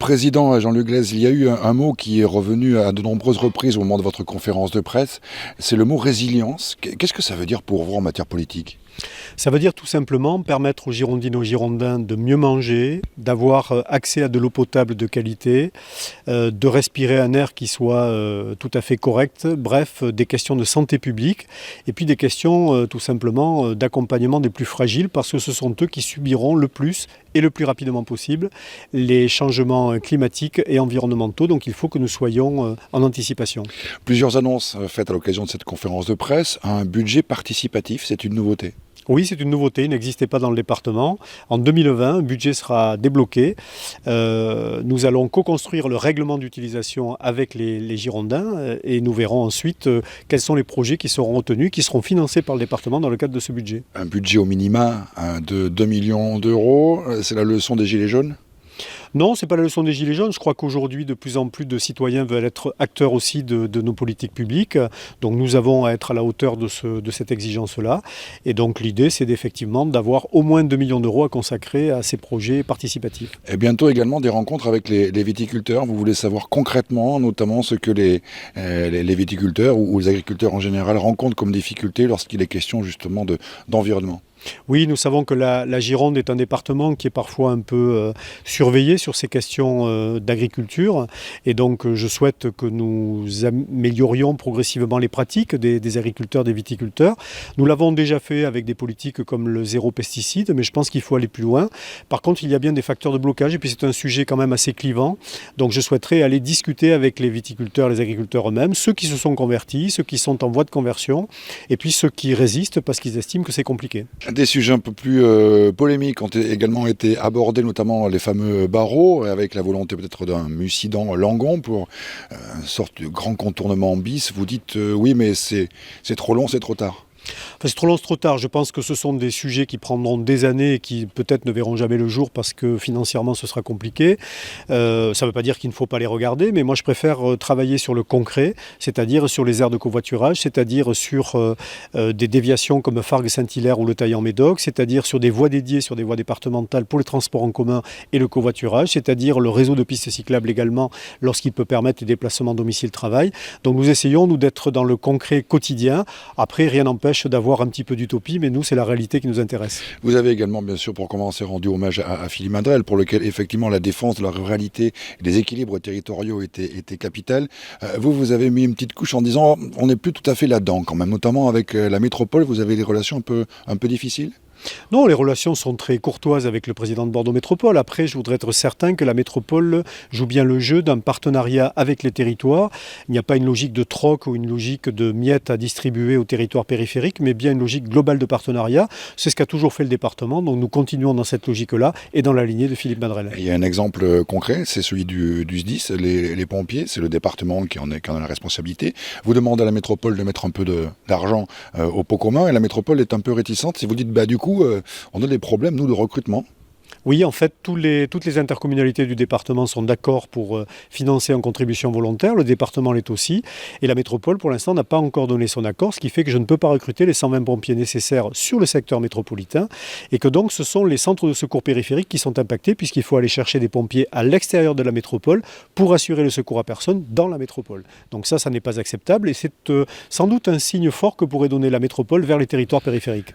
Président Jean-Luc Gleyze, il y a eu un mot qui est revenu à de nombreuses reprises au moment de votre conférence de presse, c'est le mot résilience. Qu'est-ce que ça veut dire pour vous en matière politique ? Ça veut dire tout simplement permettre aux Girondines et aux Girondins de mieux manger, d'avoir accès à de l'eau potable de qualité, de respirer un air qui soit tout à fait correct, bref, des questions de santé publique et puis des questions tout simplement d'accompagnement des plus fragiles parce que ce sont eux qui subiront le plus et le plus rapidement possible les changements climatiques et environnementaux. Donc il faut que nous soyons en anticipation. Plusieurs annonces faites à l'occasion de cette conférence de presse. Un budget participatif, c'est une nouveauté. Oui, c'est une nouveauté, il n'existait pas dans le département. En 2020, un budget sera débloqué. Nous allons co-construire le règlement d'utilisation avec les Girondins et nous verrons ensuite quels sont les projets qui seront retenus, qui seront financés par le département dans le cadre de ce budget. Un budget au minima de 2 millions d'euros, c'est la leçon des Gilets jaunes ? Non, ce n'est pas la leçon des Gilets jaunes. Je crois qu'aujourd'hui, de plus en plus de citoyens veulent être acteurs aussi de nos politiques publiques. Donc nous avons à être à la hauteur de cette exigence-là. Et donc l'idée, c'est effectivement d'avoir au moins 2 millions d'euros à consacrer à ces projets participatifs. Et bientôt également des rencontres avec les viticulteurs. Vous voulez savoir concrètement, notamment ce que les viticulteurs ou les agriculteurs en général rencontrent comme difficultés lorsqu'il est question justement d'environnement. Oui, nous savons que la Gironde est un département qui est parfois un peu surveillé sur ces questions d'agriculture. Et donc, je souhaite que nous améliorions progressivement les pratiques des agriculteurs, des viticulteurs. Nous l'avons déjà fait avec des politiques comme le zéro pesticide, mais je pense qu'il faut aller plus loin. Par contre, il y a bien des facteurs de blocage et puis c'est un sujet quand même assez clivant. Donc, je souhaiterais aller discuter avec les viticulteurs, les agriculteurs eux-mêmes, ceux qui se sont convertis, ceux qui sont en voie de conversion, et puis ceux qui résistent parce qu'ils estiment que c'est compliqué. Des sujets un peu plus polémiques ont également été abordés, notamment les fameux barreaux, avec la volonté peut-être d'un mucident Langon pour une sorte de grand contournement bis. Vous dites oui, mais c'est trop long, c'est trop tard. Enfin, c'est trop long, c'est trop tard. Je pense que ce sont des sujets qui prendront des années et qui peut-être ne verront jamais le jour parce que financièrement ce sera compliqué. Ça ne veut pas dire qu'il ne faut pas les regarder, mais moi je préfère travailler sur le concret, c'est-à-dire sur les aires de covoiturage, c'est-à-dire sur des déviations comme Fargues-Saint-Hilaire ou le Taillan-Médoc, c'est-à-dire sur des voies dédiées, sur des voies départementales pour les transports en commun et le covoiturage, c'est-à-dire le réseau de pistes cyclables également lorsqu'il peut permettre les déplacements domicile-travail. Donc nous essayons, nous, d'être dans le concret quotidien. Après, rien n'empêche d'avoir un petit peu d'utopie, mais nous, c'est la réalité qui nous intéresse. Vous avez également, bien sûr, pour commencer, rendu hommage à Philippe Madrelle, pour lequel, effectivement, la défense de la ruralité et des équilibres territoriaux était capitale. Vous avez mis une petite couche en disant on n'est plus tout à fait là-dedans, quand même, notamment avec la métropole. Vous avez des relations un peu difficiles ? Non, les relations sont très courtoises avec le président de Bordeaux Métropole. Après, je voudrais être certain que la métropole joue bien le jeu d'un partenariat avec les territoires. Il n'y a pas une logique de troc ou une logique de miettes à distribuer aux territoires périphériques, mais bien une logique globale de partenariat. C'est ce qu'a toujours fait le département, donc nous continuons dans cette logique-là et dans la lignée de Philippe Madrelle. Il y a un exemple concret, c'est celui du SDIS, les pompiers, c'est le département qui en a la responsabilité. Vous demandez à la métropole de mettre un peu d'argent au pot commun et la métropole est un peu réticente. Si vous dites, du coup, on a des problèmes, nous, de recrutement. Oui, en fait, toutes les intercommunalités du département sont d'accord pour financer en contribution volontaire. Le département l'est aussi. Et la métropole, pour l'instant, n'a pas encore donné son accord, ce qui fait que je ne peux pas recruter les 120 pompiers nécessaires sur le secteur métropolitain et que donc ce sont les centres de secours périphériques qui sont impactés puisqu'il faut aller chercher des pompiers à l'extérieur de la métropole pour assurer le secours à personne dans la métropole. Donc ça n'est pas acceptable et c'est sans doute un signe fort que pourrait donner la métropole vers les territoires périphériques.